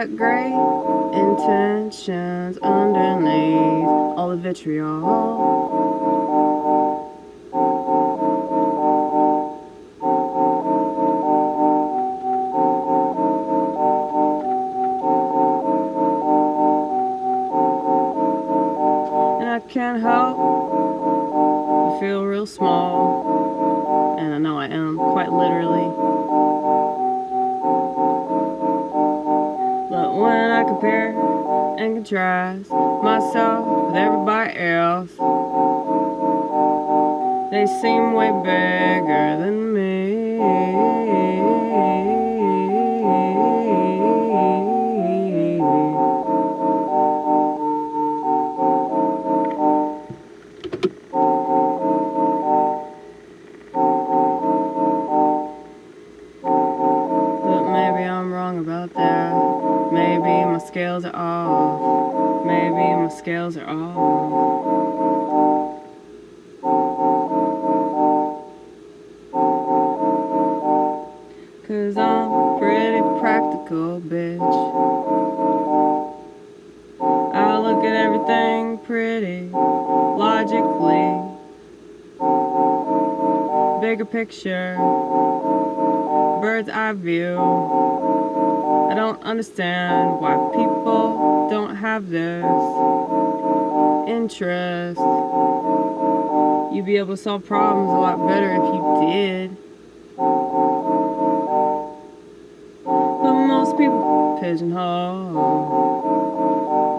got great intentions underneath all the vitriol. And I can't help but feel real small, and I know I am, quite literally. But when I compare and contrast myself with everybody else, they seem way bigger than me. But maybe I'm wrong about that. Maybe my scales are off. Maybe my scales are off. Cause I'm pretty practical, bitch. I look at everything pretty logically. Bigger picture, bird's eye view. I don't understand why people don't have this interest. You'd be able to solve problems a lot better if you did. But most people pigeonhole.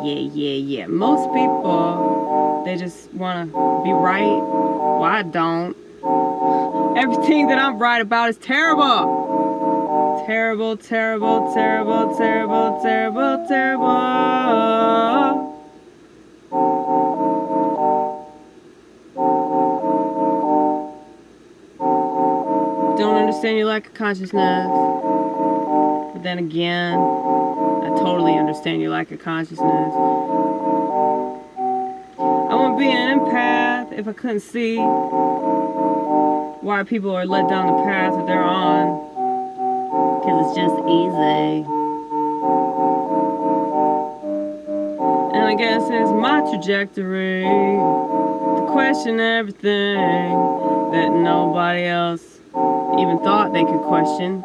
Yeah. Most people, they just want to be right. Well, I don't. Everything that I'm right about is terrible. Terrible. Don't understand your lack of consciousness. But then again, I totally understand your lack of consciousness. I wouldn't be an empath if I couldn't see why people are led down the path that they're on. Because it's just easy. And I guess it's my trajectory to question everything that nobody else even thought they could question.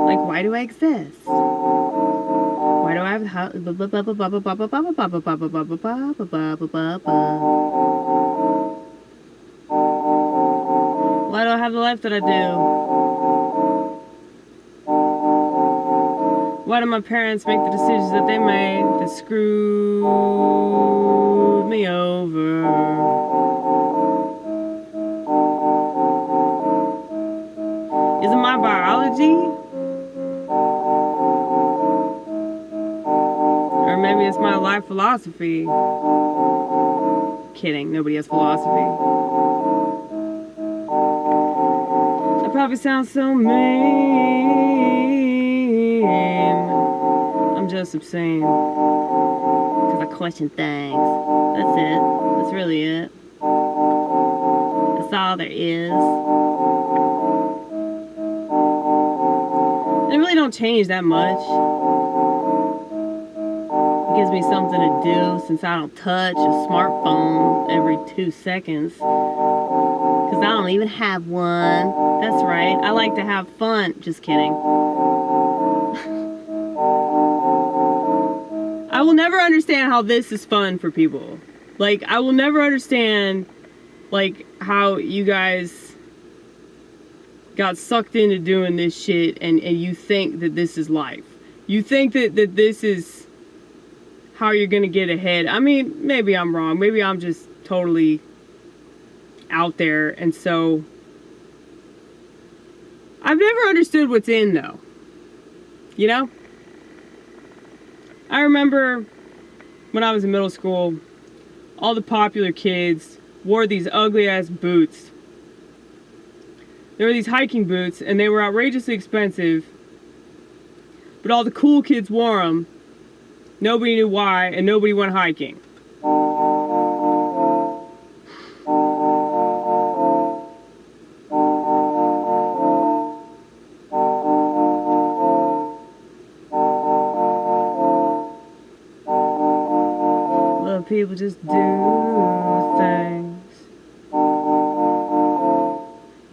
Like, why do I exist? Why do I have why do I have the life that I do? Why do my parents make the decisions that they made that screwed me over? Is it my biology? Or maybe it's my life philosophy? Kidding, nobody has philosophy. That probably sounds so mean. I'm just obscene. Because I question things. That's it. That's really it. That's all there is. And it really don't change that much. It gives me something to do since I don't touch a smartphone every 2 seconds. Because I don't even have one. That's right. I like to have fun. Just kidding. I will never understand how this is fun for people. Like, I will never understand, like, how you guys got sucked into doing this shit and you think that this is life. You think that this is how you're gonna get ahead. I mean, maybe I'm wrong. Maybe I'm just totally out there, and so I've never understood what's in, though. You know? I remember when I was in middle school, all the popular kids wore these ugly ass boots. There were these hiking boots, and they were outrageously expensive, but all the cool kids wore them. Nobody knew why, and nobody went hiking. people just do things,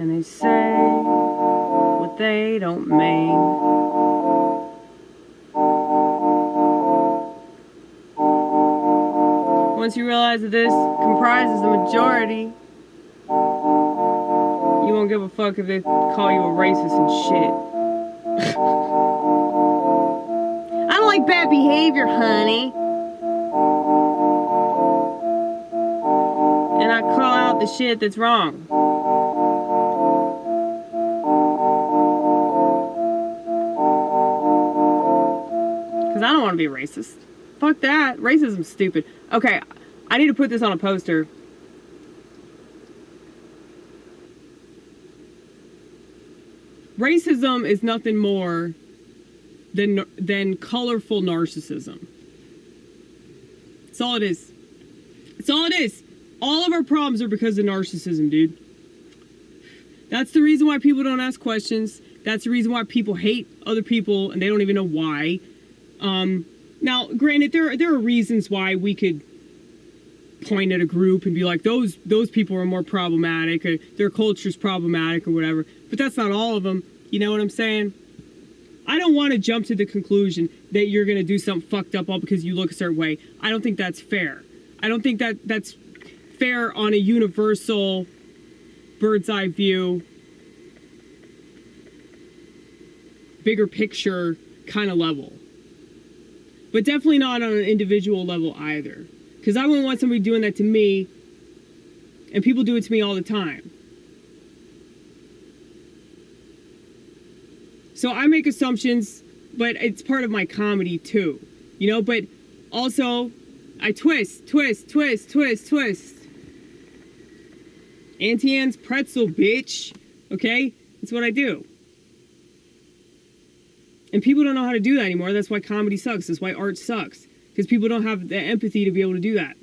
and they say what they don't mean. Once you realize that this comprises the majority, you won't give a fuck if they call you a racist and shit. I don't like bad behavior, honey. And I call out the shit that's wrong. Because I don't want to be a racist. Fuck that. Racism's stupid. Okay, I need to put this on a poster. Racism is nothing more than colorful narcissism. That's all it is. That's all it is. All of our problems are because of narcissism, dude. That's the reason why people don't ask questions. That's the reason why people hate other people and they don't even know why. Now, granted, there are reasons why we could point at a group and be like, those people are more problematic, or their culture's problematic, or whatever. But that's not all of them. You know what I'm saying? I don't want to jump to the conclusion that you're going to do something fucked up all because you look a certain way. I don't think that's fair. I don't think that's fair on a universal bird's eye view, bigger picture kind of level. But definitely not on an individual level either. Because I wouldn't want somebody doing that to me, and people do it to me all the time. So I make assumptions, but it's part of my comedy too. You know, but also I twist. Auntie Anne's pretzel, bitch. Okay? That's what I do. And people don't know how to do that anymore. That's why comedy sucks. That's why art sucks. Because people don't have the empathy to be able to do that.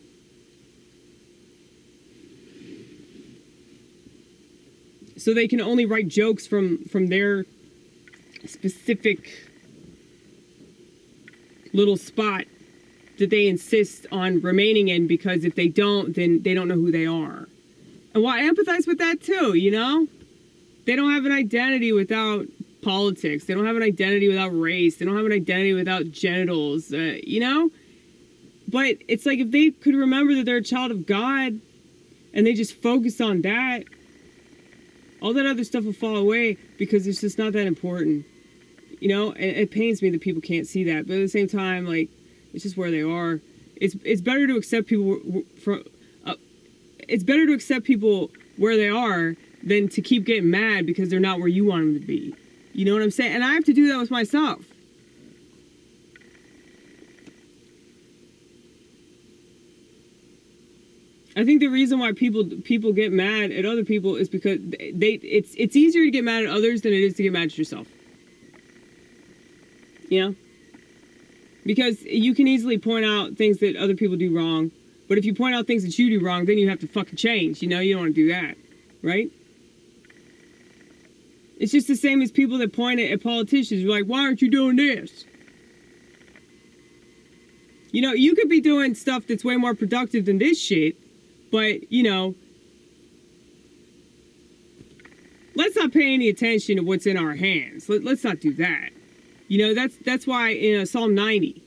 So they can only write jokes from their specific little spot that they insist on remaining in, because if they don't, then they don't know who they are. And well, I empathize with that too, you know? They don't have an identity without politics. They don't have an identity without race. They don't have an identity without genitals, you know? But it's like if they could remember that they're a child of God and they just focus on that, all that other stuff will fall away because it's just not that important. You know, and it pains me that people can't see that. But at the same time, like, it's just where they are. It's better to accept people it's better to accept people where they are than to keep getting mad because they're not where you want them to be. You know what I'm saying? And I have to do that with myself. I think the reason why people get mad at other people is because it's easier to get mad at others than it is to get mad at yourself. You know? Because you can easily point out things that other people do wrong. But if you point out things that you do wrong, then you have to fucking change. You know, you don't want to do that. Right? It's just the same as people that point at politicians. You're like, why aren't you doing this? You know, you could be doing stuff that's way more productive than this shit. But, you know, let's not pay any attention to what's in our hands. Let's not do that. You know, that's why in Psalm 90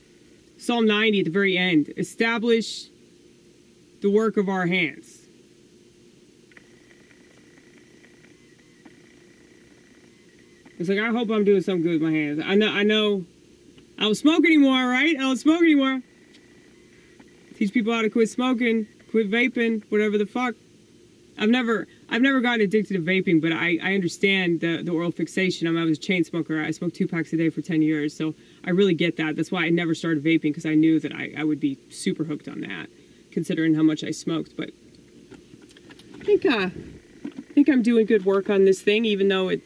at the very end, establish the work of our hands. It's like, I hope I'm doing something good with my hands. I know, I don't smoke anymore, right? I don't smoke anymore. Teach people how to quit smoking, quit vaping, whatever the fuck. I've never gotten addicted to vaping, but I understand the oral fixation. I was a chain smoker. I smoked 2 packs a day for 10 years, so I really get that. That's why I never started vaping, because I knew that I would be super hooked on that, considering how much I smoked. But I think I'm doing good work on this thing, even though it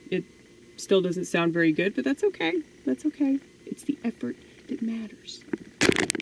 still doesn't sound very good, but that's okay. That's okay. It's the effort that matters.